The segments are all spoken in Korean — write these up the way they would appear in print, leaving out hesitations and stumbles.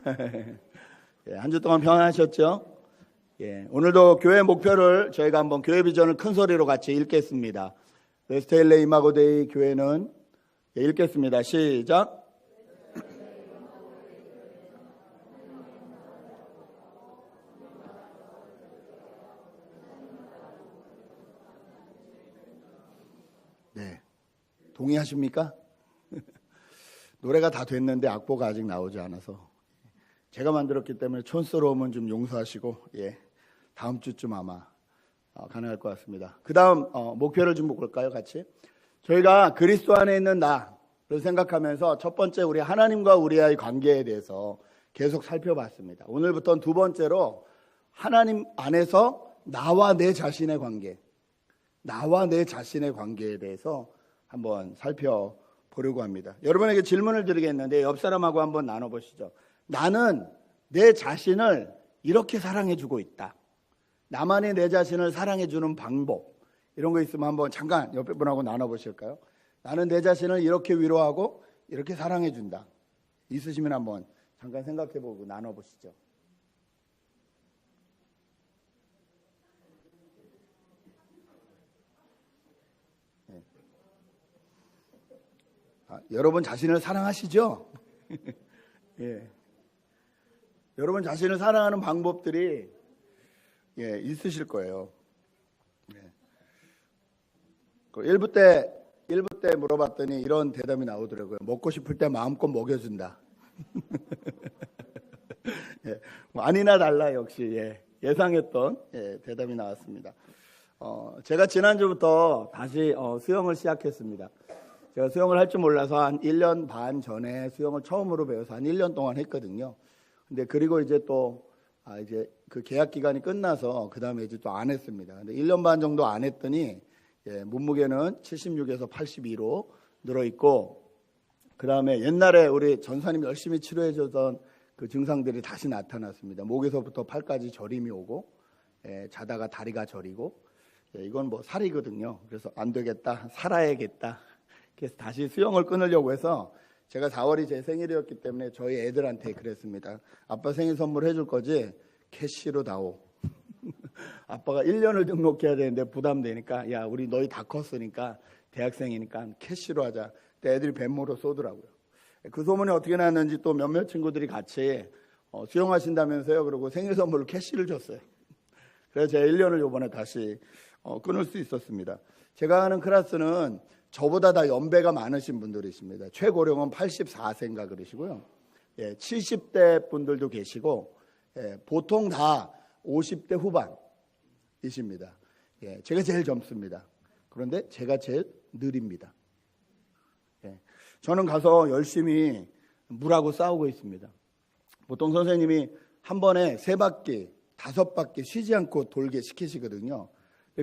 예, 한 주 동안 평안하셨죠? 예, 오늘도 교회 목표를 저희가 한번 교회 비전을 큰 소리로 같이 읽겠습니다. 웨스트 LA 이마고데이 교회는 읽겠습니다. 시작. 네, 동의하십니까? 노래가 다 됐는데 악보가 아직 나오지 않아서 제가 만들었기 때문에 촌스러움은 좀 용서하시고, 예, 다음 주쯤 아마 가능할 것 같습니다. 그 다음 목표를 좀 볼까요, 같이? 저희가 그리스도 안에 있는 나를 생각하면서 첫 번째 우리 하나님과 우리의 관계에 대해서 계속 살펴봤습니다. 오늘부터는 두 번째로 하나님 안에서 나와 내 자신의 관계, 나와 내 자신의 관계에 대해서 한번 살펴보려고 합니다. 여러분에게 질문을 드리겠는데 옆 사람하고 한번 나눠보시죠. 나는 내 자신을 이렇게 사랑해주고 있다. 나만이 내 자신을 사랑해주는 방법, 이런 거 있으면 한번 잠깐 옆에 분하고 나눠보실까요? 나는 내 자신을 이렇게 위로하고 이렇게 사랑해준다. 있으시면 한번 잠깐 생각해보고 나눠보시죠. 네. 여러분 자신을 사랑하시죠? 예. 여러분 자신을 사랑하는 방법들이 있으실 거예요. 예. 1부 때 물어봤더니 이런 대답이 나오더라고요. 먹고 싶을 때 마음껏 먹여준다. 예. 아니나 달라 역시 예상했던 대답이 나왔습니다. 제가 지난주부터 다시 수영을 시작했습니다. 제가 수영을 할 줄 몰라서 한 1년 반 전에 수영을 처음으로 배워서 한 1년 동안 했거든요. 근데 그리고 이제 또 이제 그 계약 기간이 끝나서 그 다음에 이제 또 안 했습니다. 근데 1년 반 정도 안 했더니 몸무게는 76에서 82로 늘어 있고, 그 다음에 옛날에 우리 전사님 열심히 치료해 주던 그 증상들이 다시 나타났습니다. 목에서부터 팔까지 저림이 오고, 자다가 다리가 저리고, 이건 뭐 살이거든요. 그래서 안 되겠다, 살아야겠다. 그래서 다시 수영을 끊으려고 해서 제가 4월이 제 생일이었기 때문에 저희 애들한테 그랬습니다. 아빠 생일 선물 해줄 거지? 캐시로 다오. 아빠가 1년을 등록해야 되는데 부담되니까, 야, 우리 너희 다 컸으니까 대학생이니까 캐시로 하자. 근데 애들이 뱀모로 쏘더라고요. 그 소문이 어떻게 났는지 또 몇몇 친구들이 같이 수영하신다면서요. 그리고 생일 선물로 캐시를 줬어요. 그래서 제가 1년을 이번에 다시 끊을 수 있었습니다. 제가 하는 클래스는 저보다 다 연배가 많으신 분들이십니다. 최고령은 84세인가 그러시고요. 70대 분들도 계시고, 보통 다 50대 후반이십니다. 제가 제일 젊습니다. 그런데 제가 제일 느립니다. 저는 가서 열심히 물하고 싸우고 있습니다. 보통 선생님이 한 번에 3바퀴, 5바퀴 쉬지 않고 돌게 시키시거든요.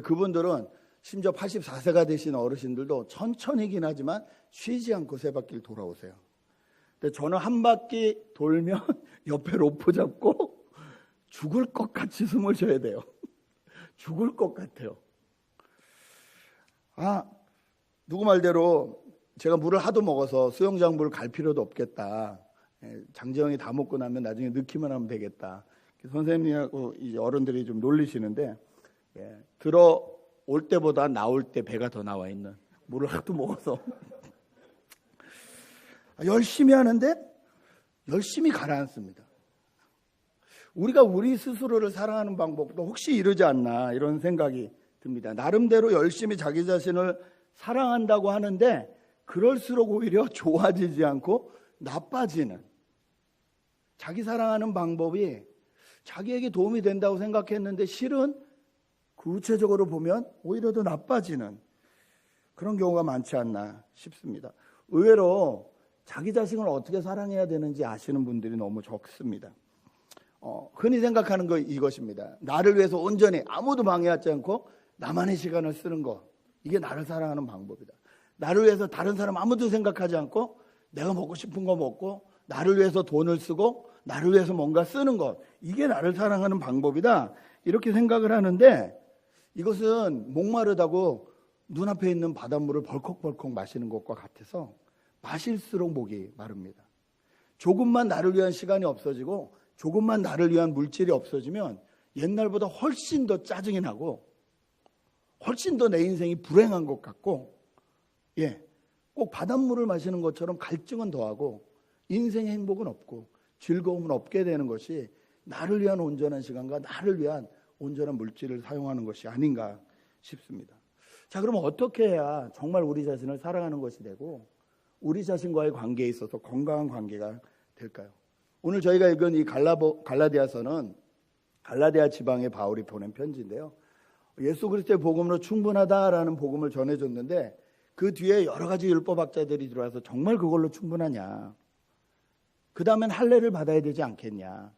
그분들은 심지어 84세가 되신 어르신들도 천천히긴 하지만 쉬지 않고 3바퀴를 돌아오세요. 근데 저는 한 바퀴 돌면 옆에 로프 잡고 죽을 것 같이 숨을 쉬어야 돼요. 죽을 것 같아요. 누구 말대로 제가 물을 하도 먹어서 수영장 물 갈 필요도 없겠다. 장지영이 다 먹고 나면 나중에 넣기만 하면 되겠다. 선생님하고 이제 어른들이 좀 놀리시는데, 올 때보다 나올 때 배가 더 나와 있는, 물을 하도 먹어서 열심히 하는데 열심히 가라앉습니다. 우리가 우리 스스로를 사랑하는 방법도 혹시 이러지 않나 이런 생각이 듭니다. 나름대로 열심히 자기 자신을 사랑한다고 하는데 그럴수록 오히려 좋아지지 않고 나빠지는, 자기 사랑하는 방법이 자기에게 도움이 된다고 생각했는데 실은 구체적으로 보면 오히려 더 나빠지는 그런 경우가 많지 않나 싶습니다. 의외로 자기 자신을 어떻게 사랑해야 되는지 아시는 분들이 너무 적습니다. 흔히 생각하는 거 이것입니다. 나를 위해서 온전히 아무도 방해하지 않고 나만의 시간을 쓰는 것, 이게 나를 사랑하는 방법이다. 나를 위해서 다른 사람 아무도 생각하지 않고 내가 먹고 싶은 거 먹고, 나를 위해서 돈을 쓰고 나를 위해서 뭔가 쓰는 것, 이게 나를 사랑하는 방법이다, 이렇게 생각을 하는데, 이것은 목마르다고 눈앞에 있는 바닷물을 벌컥벌컥 마시는 것과 같아서 마실수록 목이 마릅니다. 조금만 나를 위한 시간이 없어지고 조금만 나를 위한 물질이 없어지면 옛날보다 훨씬 더 짜증이 나고 훨씬 더 내 인생이 불행한 것 같고, 꼭 바닷물을 마시는 것처럼 갈증은 더하고 인생의 행복은 없고 즐거움은 없게 되는 것이 나를 위한 온전한 시간과 나를 위한 온전한 물질을 사용하는 것이 아닌가 싶습니다. 자, 그러면 어떻게 해야 정말 우리 자신을 사랑하는 것이 되고 우리 자신과의 관계에 있어서 건강한 관계가 될까요? 오늘 저희가 읽은 이 갈라디아서는 갈라디아 지방의 바울이 보낸 편지인데요. 예수 그리스도의 복음으로 충분하다라는 복음을 전해줬는데 그 뒤에 여러 가지 율법학자들이 들어와서 정말 그걸로 충분하냐? 그 다음엔 할례를 받아야 되지 않겠냐?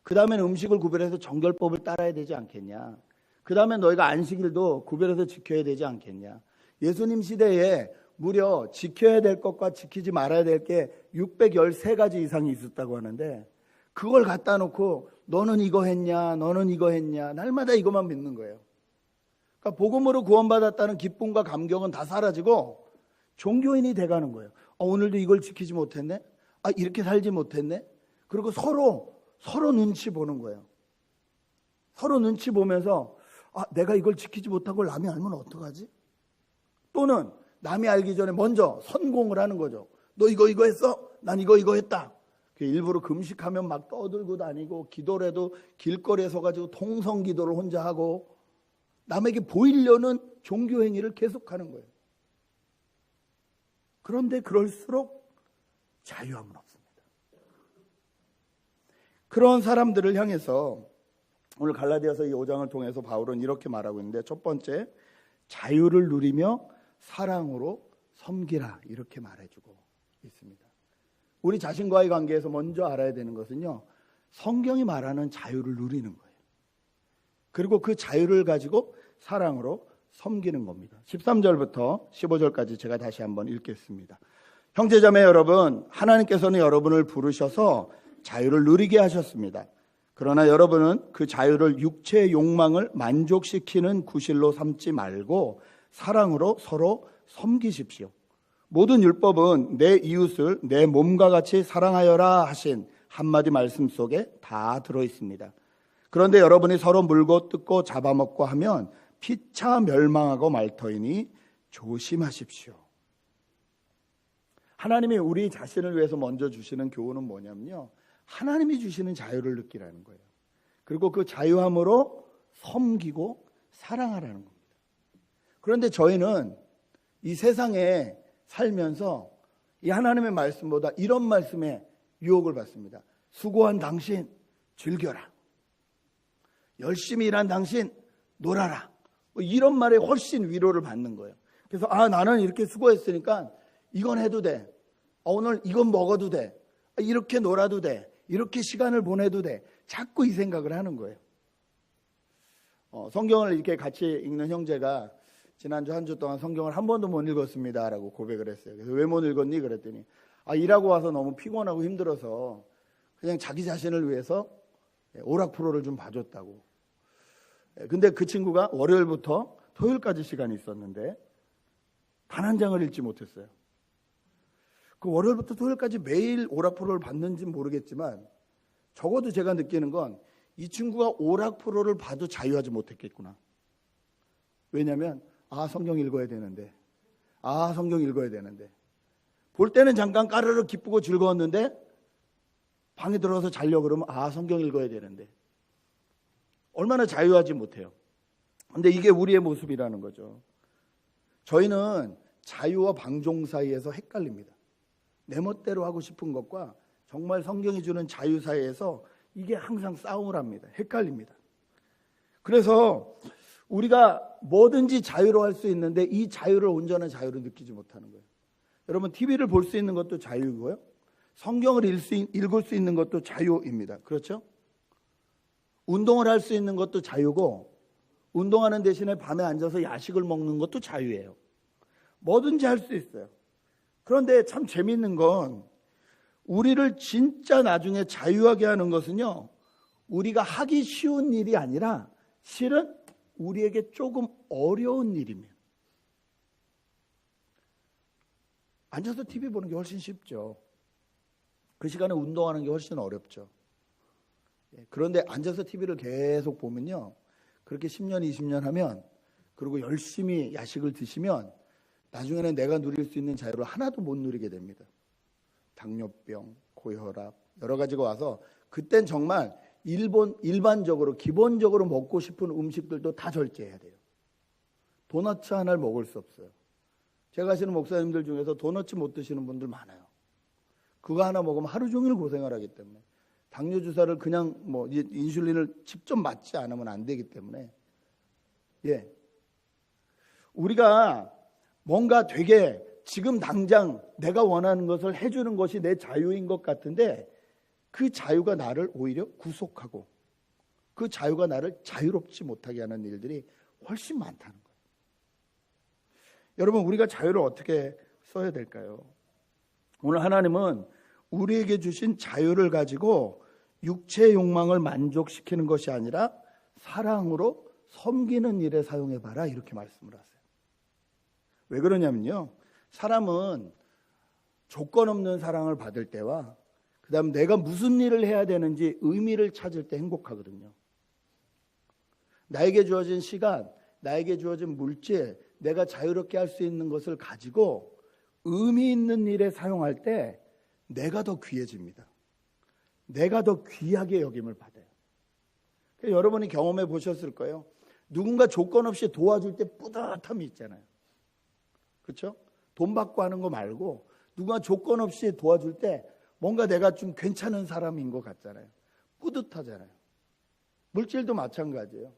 그 다음엔 음식을 구별해서 정결법을 따라야 되지 않겠냐? 그 다음에 너희가 안식일도 구별해서 지켜야 되지 않겠냐? 예수님 시대에 무려 지켜야 될 것과 지키지 말아야 될 게 613가지 이상이 있었다고 하는데 그걸 갖다 놓고 너는 이거 했냐? 너는 이거 했냐? 날마다 이것만 믿는 거예요. 그러니까 복음으로 구원받았다는 기쁨과 감격은 다 사라지고 종교인이 돼가는 거예요. 오늘도 이걸 지키지 못했네? 이렇게 살지 못했네? 그리고 서로 눈치 보는 거예요. 서로 눈치 보면서 내가 이걸 지키지 못하고 남이 알면 어떡하지? 또는 남이 알기 전에 먼저 선공을 하는 거죠. 너 이거 했어? 난 이거 했다. 일부러 금식하면 막 떠들고 다니고 기도를 해도 길거리에 서가지고 통성기도를 혼자 하고 남에게 보이려는 종교행위를 계속하는 거예요. 그런데 그럴수록 자유함은 없습니다. 그런 사람들을 향해서 오늘 갈라디아서 이 5장을 통해서 바울은 이렇게 말하고 있는데 첫 번째, 자유를 누리며 사랑으로 섬기라 이렇게 말해주고 있습니다. 우리 자신과의 관계에서 먼저 알아야 되는 것은요, 성경이 말하는 자유를 누리는 거예요. 그리고 그 자유를 가지고 사랑으로 섬기는 겁니다. 13절부터 15절까지 제가 다시 한번 읽겠습니다. 형제자매 여러분, 하나님께서는 여러분을 부르셔서 자유를 누리게 하셨습니다. 그러나 여러분은 그 자유를 육체의 욕망을 만족시키는 구실로 삼지 말고 사랑으로 서로 섬기십시오. 모든 율법은 내 이웃을 내 몸과 같이 사랑하여라 하신 한마디 말씀 속에 다 들어있습니다. 그런데 여러분이 서로 물고 뜯고 잡아먹고 하면 피차 멸망하고 말 터이니 조심하십시오. 하나님이 우리 자신을 위해서 먼저 주시는 교훈은 뭐냐면요, 하나님이 주시는 자유를 느끼라는 거예요. 그리고 그 자유함으로 섬기고 사랑하라는 겁니다. 그런데 저희는 이 세상에 살면서 이 하나님의 말씀보다 이런 말씀에 유혹을 받습니다. 수고한 당신 즐겨라. 열심히 일한 당신 놀아라. 이런 말에 훨씬 위로를 받는 거예요. 그래서 나는 이렇게 수고했으니까 이건 해도 돼. 오늘 이건 먹어도 돼. 이렇게 놀아도 돼. 이렇게 시간을 보내도 돼. 자꾸 이 생각을 하는 거예요. 성경을 이렇게 같이 읽는 형제가 지난주 한 주 동안 성경을 한 번도 못 읽었습니다 라고 고백을 했어요. 그래서 왜 못 읽었니? 그랬더니 일하고 와서 너무 피곤하고 힘들어서 그냥 자기 자신을 위해서 오락 프로를 좀 봐줬다고. 근데 그 친구가 월요일부터 토요일까지 시간이 있었는데 단 한 장을 읽지 못했어요. 그 월요일부터 토요일까지 매일 오락 프로를 봤는지는 모르겠지만 적어도 제가 느끼는 건 이 친구가 오락 프로를 봐도 자유하지 못했겠구나. 왜냐하면 성경 읽어야 되는데, 성경 읽어야 되는데, 볼 때는 잠깐 까르르 기쁘고 즐거웠는데 방에 들어가서 자려고 그러면 성경 읽어야 되는데 얼마나 자유하지 못해요. 근데 이게 우리의 모습이라는 거죠. 저희는 자유와 방종 사이에서 헷갈립니다. 내 멋대로 하고 싶은 것과 정말 성경이 주는 자유 사이에서 이게 항상 싸움을 합니다. 헷갈립니다. 그래서 우리가 뭐든지 자유로 할 수 있는데 이 자유를 온전한 자유로 느끼지 못하는 거예요. 여러분, TV를 볼 수 있는 것도 자유고요, 성경을 읽을 수 있는 것도 자유입니다. 그렇죠? 운동을 할 수 있는 것도 자유고 운동하는 대신에 밤에 앉아서 야식을 먹는 것도 자유예요. 뭐든지 할 수 있어요. 그런데 참 재밌는 건 우리를 진짜 나중에 자유하게 하는 것은요, 우리가 하기 쉬운 일이 아니라 실은 우리에게 조금 어려운 일입니다. 앉아서 TV 보는 게 훨씬 쉽죠. 그 시간에 운동하는 게 훨씬 어렵죠. 그런데 앉아서 TV를 계속 보면요, 그렇게 10년, 20년 하면, 그리고 열심히 야식을 드시면 나중에는 내가 누릴 수 있는 자유를 하나도 못 누리게 됩니다. 당뇨병, 고혈압 여러 가지가 와서 그땐 정말 일반적으로 기본적으로 먹고 싶은 음식들도 다 절제해야 돼요. 도넛 하나를 먹을 수 없어요. 제가 아시는 목사님들 중에서 도넛 못 드시는 분들 많아요. 그거 하나 먹으면 하루 종일 고생을 하기 때문에, 당뇨 주사를 그냥 인슐린을 직접 맞지 않으면 안 되기 때문에, 우리가 뭔가 되게 지금 당장 내가 원하는 것을 해주는 것이 내 자유인 것 같은데, 그 자유가 나를 오히려 구속하고 그 자유가 나를 자유롭지 못하게 하는 일들이 훨씬 많다는 거예요. 여러분, 우리가 자유를 어떻게 써야 될까요? 오늘 하나님은 우리에게 주신 자유를 가지고 육체의 욕망을 만족시키는 것이 아니라 사랑으로 섬기는 일에 사용해봐라, 이렇게 말씀을 하세요. 왜 그러냐면요, 사람은 조건 없는 사랑을 받을 때와 그 다음 내가 무슨 일을 해야 되는지 의미를 찾을 때 행복하거든요. 나에게 주어진 시간, 나에게 주어진 물질, 내가 자유롭게 할 수 있는 것을 가지고 의미 있는 일에 사용할 때 내가 더 귀해집니다. 내가 더 귀하게 여김을 받아요. 여러분이 경험해 보셨을 거예요. 누군가 조건 없이 도와줄 때 뿌듯함이 있잖아요. 그렇죠? 돈 받고 하는 거 말고 누가 조건 없이 도와줄 때 뭔가 내가 좀 괜찮은 사람인 것 같잖아요. 뿌듯하잖아요. 물질도 마찬가지예요.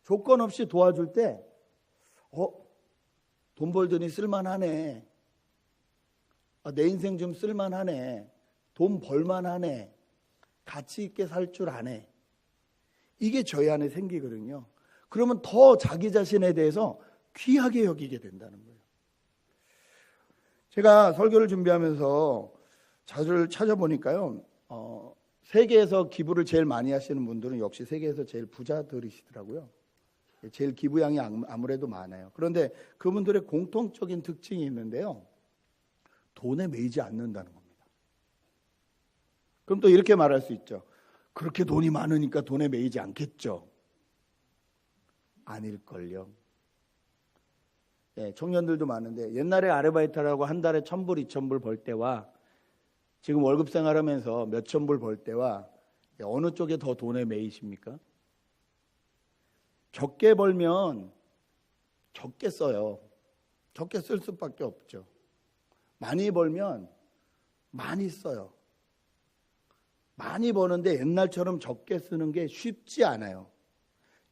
조건 없이 도와줄 때 돈 벌더니 쓸만하네. 내 인생 좀 쓸만하네. 돈 벌만하네. 가치 있게 살 줄 아네. 이게 저희 안에 생기거든요. 그러면 더 자기 자신에 대해서 귀하게 여기게 된다는 거예요. 제가 설교를 준비하면서 자료를 찾아보니까요, 세계에서 기부를 제일 많이 하시는 분들은 역시 세계에서 제일 부자들이시더라고요. 제일 기부량이 아무래도 많아요. 그런데 그분들의 공통적인 특징이 있는데요, 돈에 매이지 않는다는 겁니다. 그럼 또 이렇게 말할 수 있죠. 그렇게 돈이 많으니까 돈에 매이지 않겠죠. 아닐걸요. 청년들도 많은데, 옛날에 아르바이트라고 한 달에 1,000불, 2,000불 벌 때와 지금 월급 생활하면서 몇천 불 벌 때와 어느 쪽에 더 돈에 매이십니까? 적게 벌면 적게 써요. 적게 쓸 수밖에 없죠. 많이 벌면 많이 써요. 많이 버는데 옛날처럼 적게 쓰는 게 쉽지 않아요.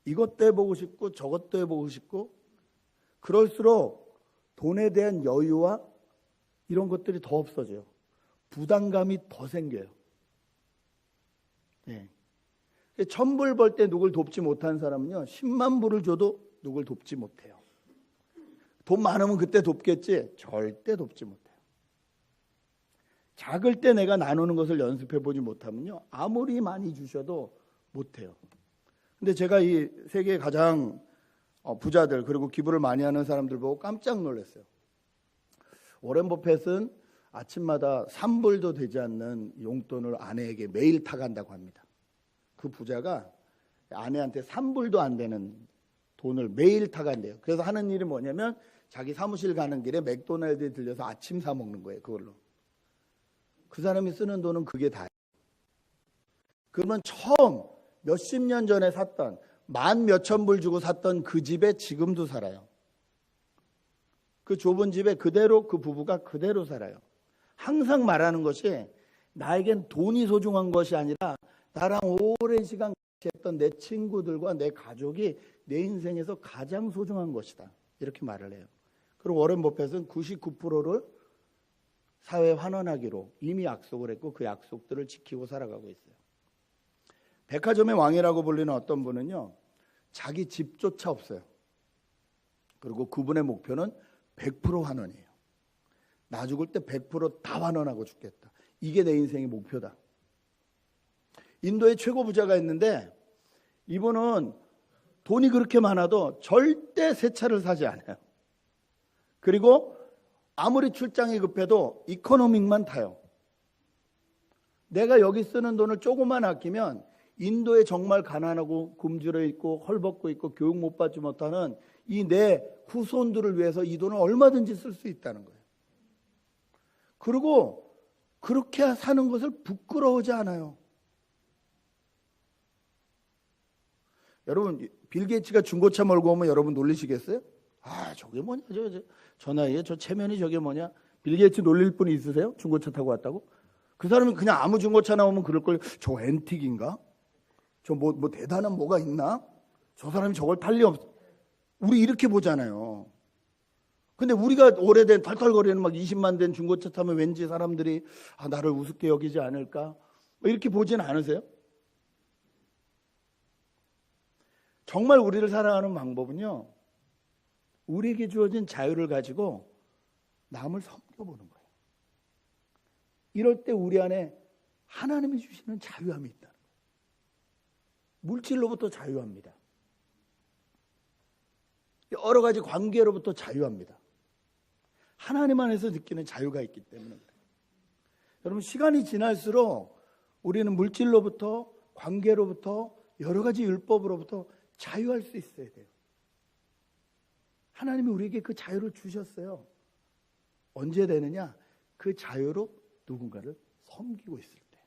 이것도 해보고 싶고 저것도 해보고 싶고, 그럴수록 돈에 대한 여유와 이런 것들이 더 없어져요. 부담감이 더 생겨요. 1,000불 벌 때 누굴 돕지 못한 사람은요, 10만 불을 줘도 누굴 돕지 못해요. 돈 많으면 그때 돕겠지, 절대 돕지 못해요. 작을 때 내가 나누는 것을 연습해 보지 못하면요, 아무리 많이 주셔도 못해요. 근데 제가 이 세계의 가장 부자들, 그리고 기부를 많이 하는 사람들 보고 깜짝 놀랐어요. 워렌 버핏은 아침마다 3불도 되지 않는 용돈을 아내에게 매일 타간다고 합니다. 그 부자가 아내한테 3불도 안 되는 돈을 매일 타간대요. 그래서 하는 일이 뭐냐면 자기 사무실 가는 길에 맥도날드에 들려서 아침 사 먹는 거예요. 그걸로. 그 사람이 쓰는 돈은 그게 다예요. 그러면 처음 몇십 년 전에 샀던, 만 몇천 불 주고 샀던 그 집에 지금도 살아요. 그 좁은 집에 그대로 그 부부가 그대로 살아요. 항상 말하는 것이, 나에겐 돈이 소중한 것이 아니라 나랑 오랜 시간 같이 했던 내 친구들과 내 가족이 내 인생에서 가장 소중한 것이다, 이렇게 말을 해요. 그리고 워렌 버핏은 99%를 사회에 환원하기로 이미 약속을 했고 그 약속들을 지키고 살아가고 있어요. 백화점의 왕이라고 불리는 어떤 분은요, 자기 집조차 없어요. 그리고 그분의 목표는 100% 환원이에요. 나 죽을 때 100% 다 환원하고 죽겠다. 이게 내 인생의 목표다. 인도의 최고 부자가 있는데, 이분은 돈이 그렇게 많아도 절대 새 차를 사지 않아요. 그리고 아무리 출장이 급해도 이코노믹만 타요. 내가 여기 쓰는 돈을 조금만 아끼면 인도에 정말 가난하고 굶주려 있고 헐벗고 있고 교육 못 받지 못하는 이 내 후손들을 위해서 이 돈을 얼마든지 쓸 수 있다는 거예요. 그리고 그렇게 사는 것을 부끄러워하지 않아요. 여러분, 빌 게이츠가 중고차 몰고 오면 여러분 놀리시겠어요? 아, 저게 뭐냐, 저 나이에 저 체면이 저게 뭐냐. 빌 게이츠 놀릴 분이 있으세요? 중고차 타고 왔다고? 그 사람은 그냥 아무 중고차 나오면 그럴 거예요. 저 앤틱인가? 저 뭐 대단한 뭐가 있나? 저 사람이 저걸 탈 리 없어. 우리 이렇게 보잖아요. 근데 우리가 오래된 털털거리는 막 20만 된 중고차 타면 왠지 사람들이 나를 우습게 여기지 않을까? 뭐 이렇게 보진 않으세요? 정말 우리를 사랑하는 방법은요, 우리에게 주어진 자유를 가지고 남을 섬겨보는 거예요. 이럴 때 우리 안에 하나님이 주시는 자유함이 있다는 거예요. 물질로부터 자유합니다. 여러 가지 관계로부터 자유합니다. 하나님 안에서 느끼는 자유가 있기 때문에 그래요. 여러분, 시간이 지날수록 우리는 물질로부터, 관계로부터, 여러 가지 율법으로부터 자유할 수 있어야 돼요. 하나님이 우리에게 그 자유를 주셨어요. 언제 되느냐? 그 자유로 누군가를 섬기고 있을 때.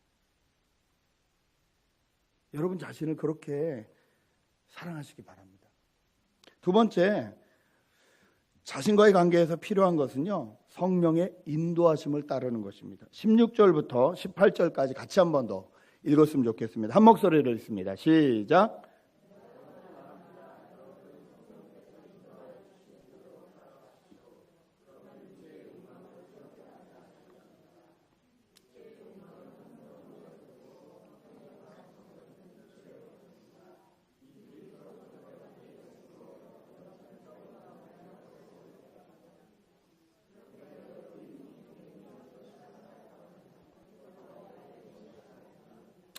여러분 자신을 그렇게 사랑하시기 바랍니다. 두 번째, 자신과의 관계에서 필요한 것은요, 성령의 인도하심을 따르는 것입니다. 16절부터 18절까지 같이 한 번 더 읽었으면 좋겠습니다. 한 목소리로 읽습니다. 시작.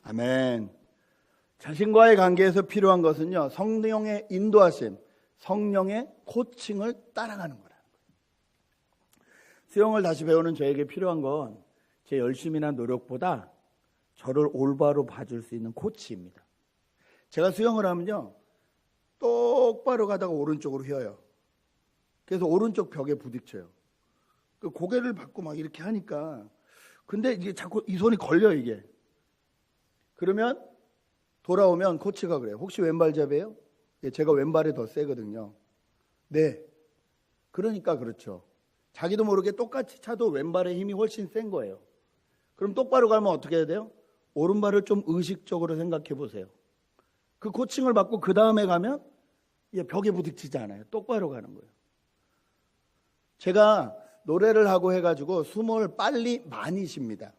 아멘. 자신과의 관계에서 필요한 것은요, 성령의 인도하심, 성령의 코칭을 따라가는 거라는 거예요. 수영을 다시 배우는 저에게 필요한 건 제 열심이나 노력보다 저를 올바로 봐줄 수 있는 코치입니다. 제가 수영을 하면요, 똑바로 가다가 오른쪽으로 휘어요. 그래서 오른쪽 벽에 부딪혀요. 그 고개를 받고 막 이렇게 하니까, 근데 이게 자꾸 이 손이 걸려요, 이게. 그러면 돌아오면 코치가 그래요. 혹시 왼발잡이에요? 예, 제가 왼발이 더 세거든요. 네. 그러니까 그렇죠. 자기도 모르게 똑같이 차도 왼발의 힘이 훨씬 센 거예요. 그럼 똑바로 가면 어떻게 해야 돼요? 오른발을 좀 의식적으로 생각해 보세요. 그 코칭을 받고 그 다음에 가면 벽에 부딪히지 않아요. 똑바로 가는 거예요. 제가 노래를 하고 해가지고 숨을 빨리 많이 쉽니다.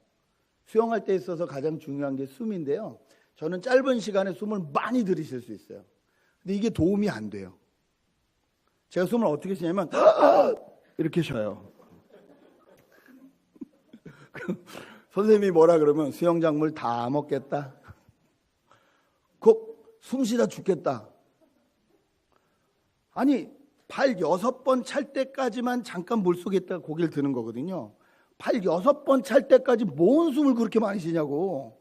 수영할 때 있어서 가장 중요한 게 숨인데요. 저는 짧은 시간에 숨을 많이 들이실 수 있어요. 근데 이게 도움이 안 돼요. 제가 숨을 어떻게 쉬냐면 이렇게 쉬어요. 선생님이 뭐라 그러면 수영작물 다 먹겠다. 숨 쉬다 죽겠다. 아니, 발 6번 찰 때까지만 잠깐 물속에 있다가 고개를 드는 거거든요. 발 6번 찰 때까지 뭔 숨을 그렇게 많이 쉬냐고.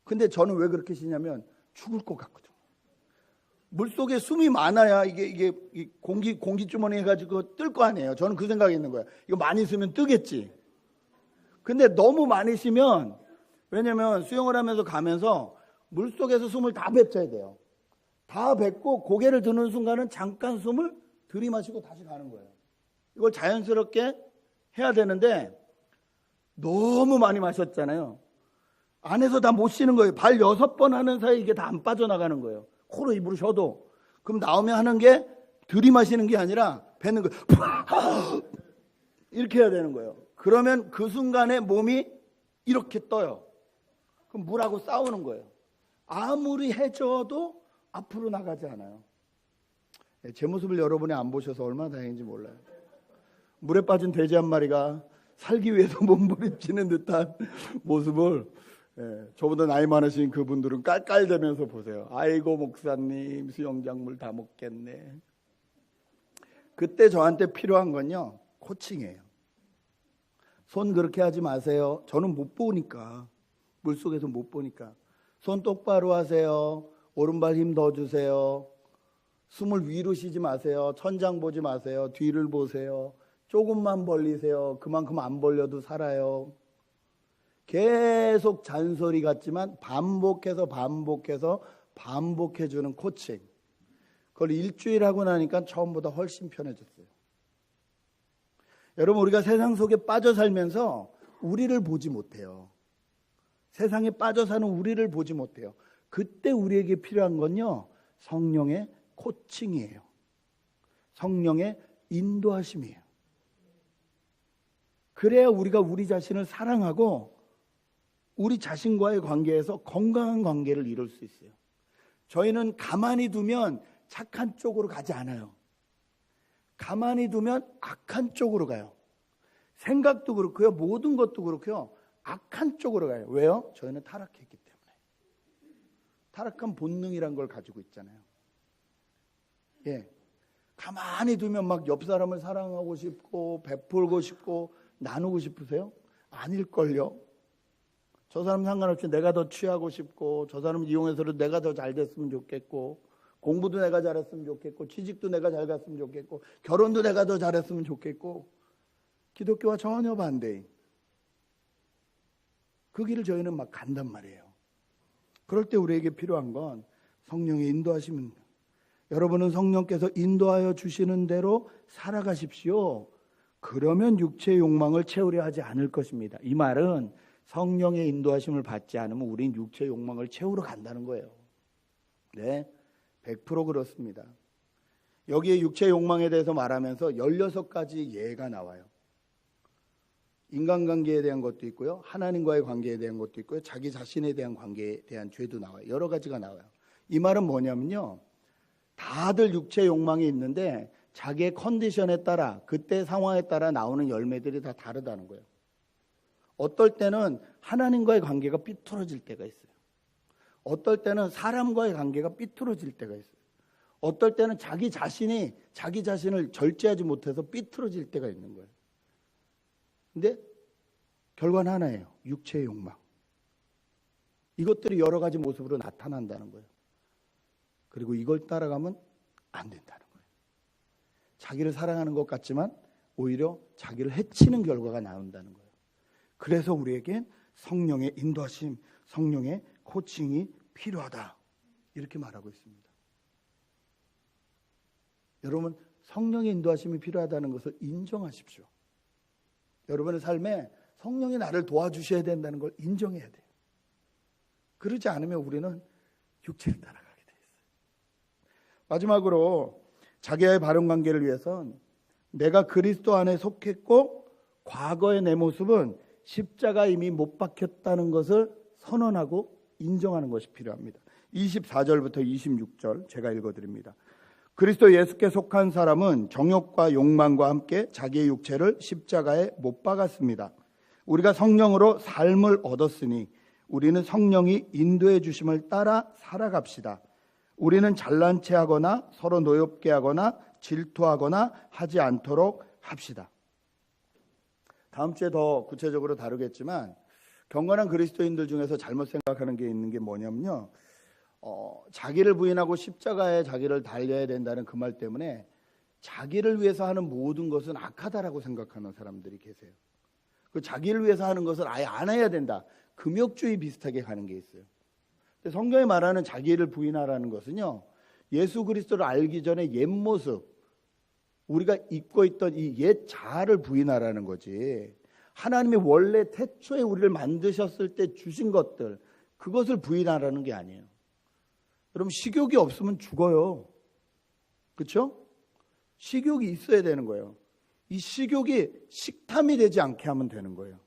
근데 저는 왜 그렇게 쉬냐면 죽을 것 같거든요. 물속에 숨이 많아야 이게 공기 주머니 해가지고 뜰 거 아니에요. 저는 그 생각이 있는 거예요. 이거 많이 쓰면 뜨겠지. 근데 너무 많이 쉬면, 왜냐면 수영을 하면서 가면서 물속에서 숨을 다 뱉어야 돼요. 다 뱉고 고개를 드는 순간은 잠깐 숨을 들이마시고 다시 가는 거예요. 이걸 자연스럽게 해야 되는데 너무 많이 마셨잖아요. 안에서 다 못 쉬는 거예요. 발 6번 하는 사이에 이게 다 안 빠져나가는 거예요. 코로 입으로 쉬어도. 그럼 나오면 하는 게 들이마시는 게 아니라 뱉는 거예요. 이렇게 해야 되는 거예요. 그러면 그 순간에 몸이 이렇게 떠요. 그럼 물하고 싸우는 거예요. 아무리 해줘도 앞으로 나가지 않아요. 제 모습을 여러분이 안 보셔서 얼마나 다행인지 몰라요. 물에 빠진 돼지 한 마리가 살기 위해서 몸부림치는 듯한 모습을 저보다 나이 많으신 그분들은 깔깔대면서 보세요. 아이고 목사님 수영장물 다 먹겠네. 그때 저한테 필요한 건요, 코칭이에요. 손 그렇게 하지 마세요. 저는 못 보니까. 물속에서 못 보니까. 손 똑바로 하세요. 오른발 힘 더 주세요. 숨을 위로 쉬지 마세요. 천장 보지 마세요. 뒤를 보세요. 조금만 벌리세요. 그만큼 안 벌려도 살아요. 계속 잔소리 같지만 반복해서 반복해주는 코칭. 그걸 일주일 하고 나니까 처음보다 훨씬 편해졌어요. 여러분, 우리가 세상 속에 빠져 살면서 우리를 보지 못해요. 세상에 빠져 사는 우리를 보지 못해요. 그때 우리에게 필요한 건요, 성령의 코칭이에요. 성령의 인도하심이에요. 그래야 우리가 우리 자신을 사랑하고 우리 자신과의 관계에서 건강한 관계를 이룰 수 있어요. 저희는 가만히 두면 착한 쪽으로 가지 않아요. 가만히 두면 악한 쪽으로 가요. 생각도 그렇고요. 모든 것도 그렇고요. 악한 쪽으로 가요. 왜요? 저희는 타락했기 때문에. 타락한 본능이란 걸 가지고 있잖아요. 예. 가만히 두면 막 옆 사람을 사랑하고 싶고 베풀고 싶고 나누고 싶으세요? 아닐걸요. 저 사람 상관없이 내가 더 취하고 싶고 저 사람 이용해서도 내가 더 잘 됐으면 좋겠고 공부도 내가 잘했으면 좋겠고 취직도 내가 잘 갔으면 좋겠고 결혼도 내가 더 잘했으면 좋겠고 기독교와 전혀 반대인 그 길을 저희는 막 간단 말이에요. 그럴 때 우리에게 필요한 건 성령의 인도하심입니다. 여러분은 성령께서 인도하여 주시는 대로 살아가십시오. 그러면 육체의 욕망을 채우려 하지 않을 것입니다. 이 말은 성령의 인도하심을 받지 않으면 우린 육체의 욕망을 채우러 간다는 거예요. 네, 100% 그렇습니다. 여기에 육체의 욕망에 대해서 말하면서 16가지 예가 나와요. 인간관계에 대한 것도 있고요. 하나님과의 관계에 대한 것도 있고요. 자기 자신에 대한 관계에 대한 죄도 나와요. 여러 가지가 나와요. 이 말은 뭐냐면요. 다들 육체의 욕망이 있는데 자기의 컨디션에 따라 그때 상황에 따라 나오는 열매들이 다 다르다는 거예요. 어떨 때는 하나님과의 관계가 삐뚤어질 때가 있어요. 어떨 때는 사람과의 관계가 삐뚤어질 때가 있어요. 어떨 때는 자기 자신이 자기 자신을 절제하지 못해서 삐뚤어질 때가 있는 거예요. 근데 결과는 하나예요. 육체의 욕망. 이것들이 여러 가지 모습으로 나타난다는 거예요. 그리고 이걸 따라가면 안 된다는 거예요. 자기를 사랑하는 것 같지만 오히려 자기를 해치는 결과가 나온다는 거예요. 그래서 우리에겐 성령의 인도하심, 성령의 코칭이 필요하다. 이렇게 말하고 있습니다. 여러분, 성령의 인도하심이 필요하다는 것을 인정하십시오. 여러분의 삶에 성령이 나를 도와주셔야 된다는 걸 인정해야 돼요. 그러지 않으면 우리는 육체를 따라가게 돼 있어요. 마지막으로 자기와의 바른 관계를 위해선 내가 그리스도 안에 속했고 과거의 내 모습은 십자가 이미 못 박혔다는 것을 선언하고 인정하는 것이 필요합니다. 24절부터 26절 제가 읽어드립니다. 그리스도 예수께 속한 사람은 정욕과 욕망과 함께 자기의 육체를 십자가에 못 박았습니다. 우리가 성령으로 삶을 얻었으니 우리는 성령이 인도해 주심을 따라 살아갑시다. 우리는 잘난 체하거나 서로 노엽게 하거나 질투하거나 하지 않도록 합시다. 다음 주에 더 구체적으로 다루겠지만 경건한 그리스도인들 중에서 잘못 생각하는 게 있는 게 뭐냐면요. 자기를 부인하고 십자가에 자기를 달려야 된다는 그 말 때문에 자기를 위해서 하는 모든 것은 악하다라고 생각하는 사람들이 계세요. 그 자기를 위해서 하는 것을 아예 안 해야 된다. 금욕주의 비슷하게 가는 게 있어요. 근데 성경이 말하는 자기를 부인하라는 것은요. 예수 그리스도를 알기 전에 옛 모습, 우리가 입고 있던 이 옛 자아를 부인하라는 거지. 하나님이 원래 태초에 우리를 만드셨을 때 주신 것들, 그것을 부인하라는 게 아니에요. 여러분, 식욕이 없으면 죽어요. 그렇죠? 식욕이 있어야 되는 거예요. 이 식욕이 식탐이 되지 않게 하면 되는 거예요.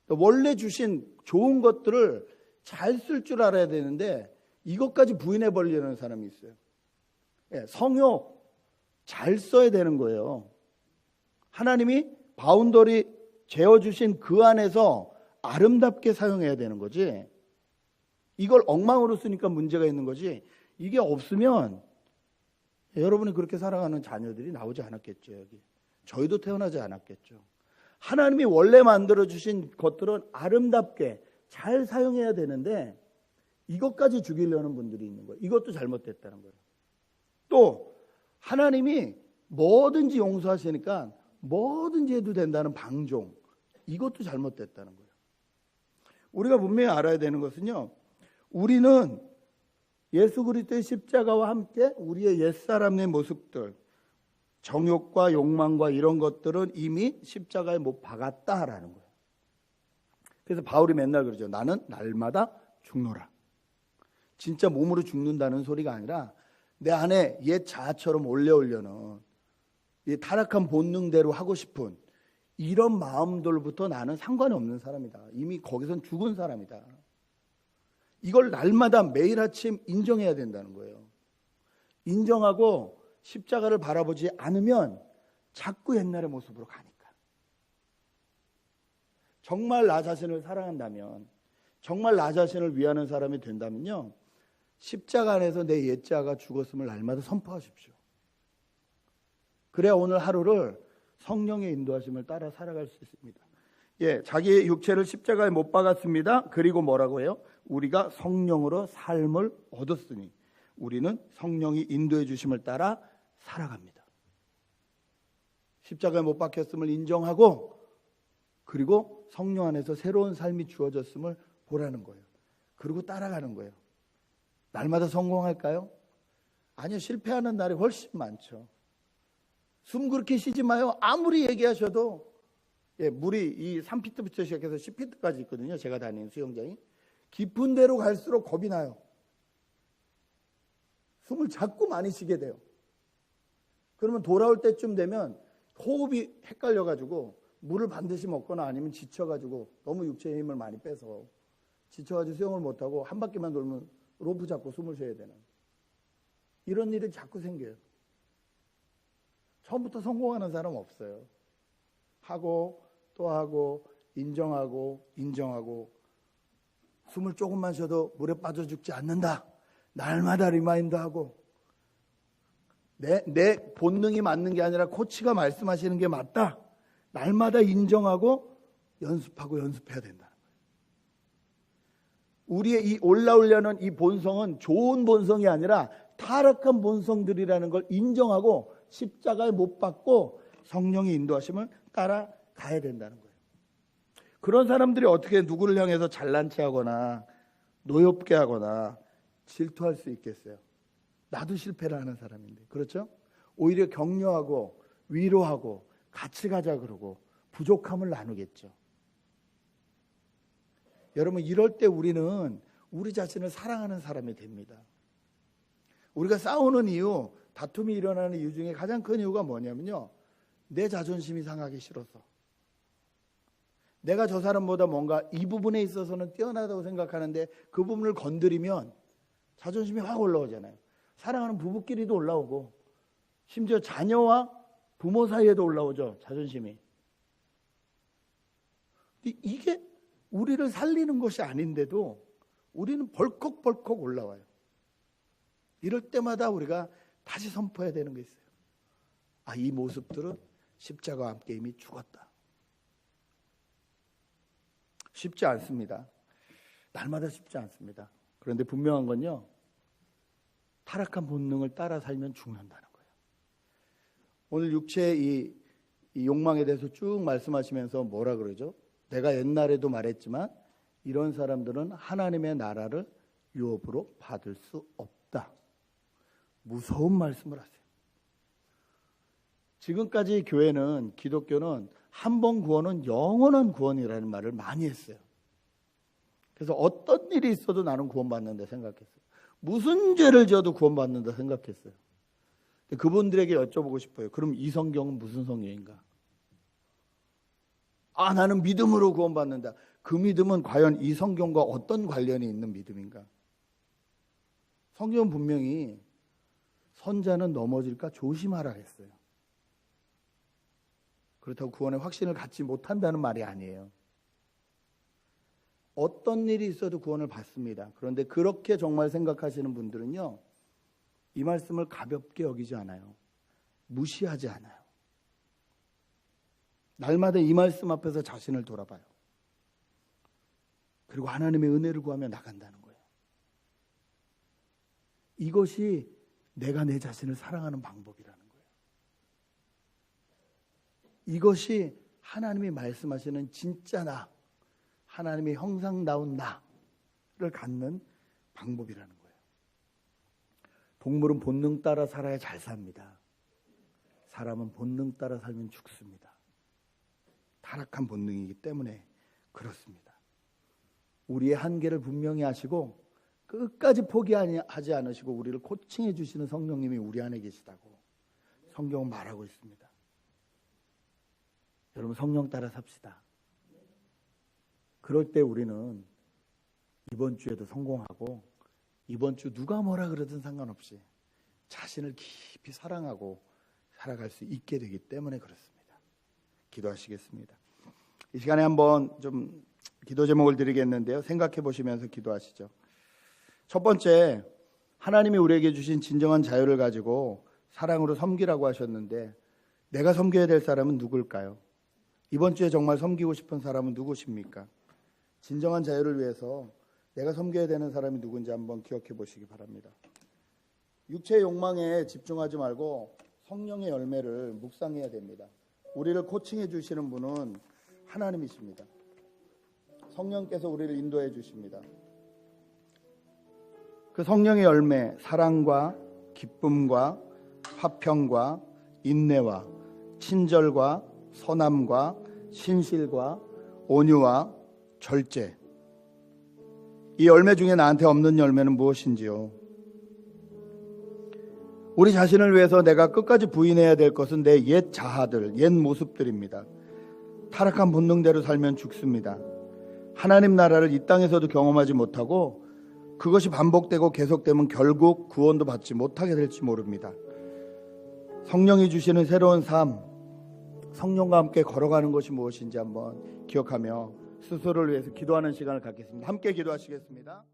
원래 주신 좋은 것들을 잘 쓸 줄 알아야 되는데 이것까지 부인해 버리려는 사람이 있어요. 성욕 잘 써야 되는 거예요. 하나님이 바운더리 재어주신 그 안에서 아름답게 사용해야 되는 거지. 이걸 엉망으로 쓰니까 문제가 있는 거지. 이게 없으면 여러분이 그렇게 살아가는 자녀들이 나오지 않았겠죠. 여기 저희도 태어나지 않았겠죠. 하나님이 원래 만들어주신 것들은 아름답게 잘 사용해야 되는데 이것까지 죽이려는 분들이 있는 거예요. 이것도 잘못됐다는 거예요. 또 하나님이 뭐든지 용서하시니까 뭐든지 해도 된다는 방종, 이것도 잘못됐다는 거예요. 우리가 분명히 알아야 되는 것은요, 우리는 예수 그리스도의 십자가와 함께 우리의 옛사람의 모습들, 정욕과 욕망과 이런 것들은 이미 십자가에 못 박았다라는 거예요. 그래서 바울이 맨날 그러죠. 나는 날마다 죽노라. 진짜 몸으로 죽는다는 소리가 아니라 내 안에 옛 자아처럼 올려오려는 이 타락한 본능대로 하고 싶은 이런 마음들부터 나는 상관이 없는 사람이다. 이미 거기선 죽은 사람이다. 이걸 날마다 매일 아침 인정해야 된다는 거예요. 인정하고 십자가를 바라보지 않으면 자꾸 옛날의 모습으로 가니까. 정말 나 자신을 사랑한다면, 정말 나 자신을 위하는 사람이 된다면요, 십자가 안에서 내 옛자가 죽었음을 날마다 선포하십시오. 그래야 오늘 하루를 성령의 인도하심을 따라 살아갈 수 있습니다. 예, 자기의 육체를 십자가에 못 박았습니다. 그리고 뭐라고 해요? 우리가 성령으로 삶을 얻었으니 우리는 성령이 인도해 주심을 따라 살아갑니다. 십자가에 못 박혔음을 인정하고 그리고 성령 안에서 새로운 삶이 주어졌음을 보라는 거예요. 그리고 따라가는 거예요. 날마다 성공할까요? 아니요, 실패하는 날이 훨씬 많죠. 숨 그렇게 쉬지 마요. 아무리 얘기하셔도, 예, 물이 이 3피트부터 시작해서 10피트까지 있거든요. 제가 다니는 수영장이. 깊은 데로 갈수록 겁이 나요. 숨을 자꾸 많이 쉬게 돼요. 그러면 돌아올 때쯤 되면 호흡이 헷갈려가지고 물을 반드시 먹거나 아니면 지쳐가지고 너무 육체의 힘을 많이 빼서 지쳐가지고 수영을 못하고 한 바퀴만 돌면 로프 잡고 숨을 쉬어야 되는 이런 일이 자꾸 생겨요. 처음부터 성공하는 사람 없어요. 하고 또 하고 인정하고 숨을 조금만 쉬어도 물에 빠져 죽지 않는다. 날마다 리마인드하고 내 본능이 맞는 게 아니라 코치가 말씀하시는 게 맞다. 날마다 인정하고 연습해야 된다는 거예요. 우리의 이 올라오려는 이 본성은 좋은 본성이 아니라 타락한 본성들이라는 걸 인정하고 십자가에 못 박고 성령의 인도하심을 따라가야 된다는 거예요. 그런 사람들이 어떻게 누구를 향해서 잘난 체하거나 노엽게 하거나 질투할 수 있겠어요? 나도 실패를 하는 사람인데, 그렇죠? 오히려 격려하고 위로하고 같이 가자 그러고 부족함을 나누겠죠. 여러분, 이럴 때 우리는 우리 자신을 사랑하는 사람이 됩니다. 우리가 싸우는 이유, 다툼이 일어나는 이유 중에 가장 큰 이유가 뭐냐면요, 내 자존심이 상하기 싫어서. 내가 저 사람보다 뭔가 이 부분에 있어서는 뛰어나다고 생각하는데 그 부분을 건드리면 자존심이 확 올라오잖아요. 사랑하는 부부끼리도 올라오고 심지어 자녀와 부모 사이에도 올라오죠, 자존심이. 이게 우리를 살리는 것이 아닌데도 우리는 벌컥벌컥 올라와요. 이럴 때마다 우리가 다시 선포해야 되는 게 있어요. 아, 이 모습들은 십자가와 함께 이미 죽었다. 쉽지 않습니다. 날마다 쉽지 않습니다. 그런데 분명한 건요, 타락한 본능을 따라 살면 죽는다는 거예요. 오늘 육체의 이 욕망에 대해서 쭉 말씀하시면서 뭐라 그러죠? 내가 옛날에도 말했지만 이런 사람들은 하나님의 나라를 유업으로 받을 수 없다. 무서운 말씀을 하세요. 지금까지 교회는, 기독교는 한 번 구원은 영원한 구원이라는 말을 많이 했어요. 그래서 어떤 일이 있어도 나는 구원받는다 생각했어요. 무슨 죄를 지어도 구원받는다 생각했어요. 근데 그분들에게 여쭤보고 싶어요. 그럼 이 성경은 무슨 성경인가? 아, 나는 믿음으로 구원받는다. 그 믿음은 과연 이 성경과 어떤 관련이 있는 믿음인가? 성경은 분명히 선자는 넘어질까 조심하라 했어요. 그렇다고 구원의 확신을 갖지 못한다는 말이 아니에요. 어떤 일이 있어도 구원을 받습니다. 그런데 그렇게 정말 생각하시는 분들은요, 이 말씀을 가볍게 여기지 않아요. 무시하지 않아요. 날마다 이 말씀 앞에서 자신을 돌아봐요. 그리고 하나님의 은혜를 구하며 나간다는 거예요. 이것이 내가 내 자신을 사랑하는 방법이라는 거예요. 이것이 하나님이 말씀하시는 진짜 나, 하나님의 형상다운 나를 갖는 방법이라는 거예요. 동물은 본능 따라 살아야 잘 삽니다. 사람은 본능 따라 살면 죽습니다. 타락한 본능이기 때문에 그렇습니다. 우리의 한계를 분명히 아시고 끝까지 포기하지 않으시고 우리를 코칭해 주시는 성령님이 우리 안에 계시다고 성경은 말하고 있습니다. 여러분, 성령 따라 삽시다. 그럴 때 우리는 이번 주에도 성공하고 이번 주 누가 뭐라 그러든 상관없이 자신을 깊이 사랑하고 살아갈 수 있게 되기 때문에 그렇습니다. 기도하시겠습니다. 이 시간에 한번 좀 기도 제목을 드리겠는데요. 생각해 보시면서 기도하시죠. 첫 번째, 하나님이 우리에게 주신 진정한 자유를 가지고 사랑으로 섬기라고 하셨는데 내가 섬겨야 될 사람은 누굴까요? 이번 주에 정말 섬기고 싶은 사람은 누구십니까? 진정한 자유를 위해서 내가 섬겨야 되는 사람이 누군지 한번 기억해 보시기 바랍니다. 육체의 욕망에 집중하지 말고 성령의 열매를 묵상해야 됩니다. 우리를 코칭해 주시는 분은 하나님이십니다. 성령께서 우리를 인도해 주십니다. 그 성령의 열매, 사랑과 기쁨과 화평과 인내와 친절과 선함과 신실과 온유와 절제. 이 열매 중에 나한테 없는 열매는 무엇인지요? 우리 자신을 위해서 내가 끝까지 부인해야 될 것은 내 옛 자아들, 옛 모습들입니다. 타락한 본능대로 살면 죽습니다. 하나님 나라를 이 땅에서도 경험하지 못하고 그것이 반복되고 계속되면 결국 구원도 받지 못하게 될지 모릅니다. 성령이 주시는 새로운 삶, 성령과 함께 걸어가는 것이 무엇인지 한번 기억하며 스스로를 위해서 기도하는 시간을 갖겠습니다. 함께 기도하시겠습니다.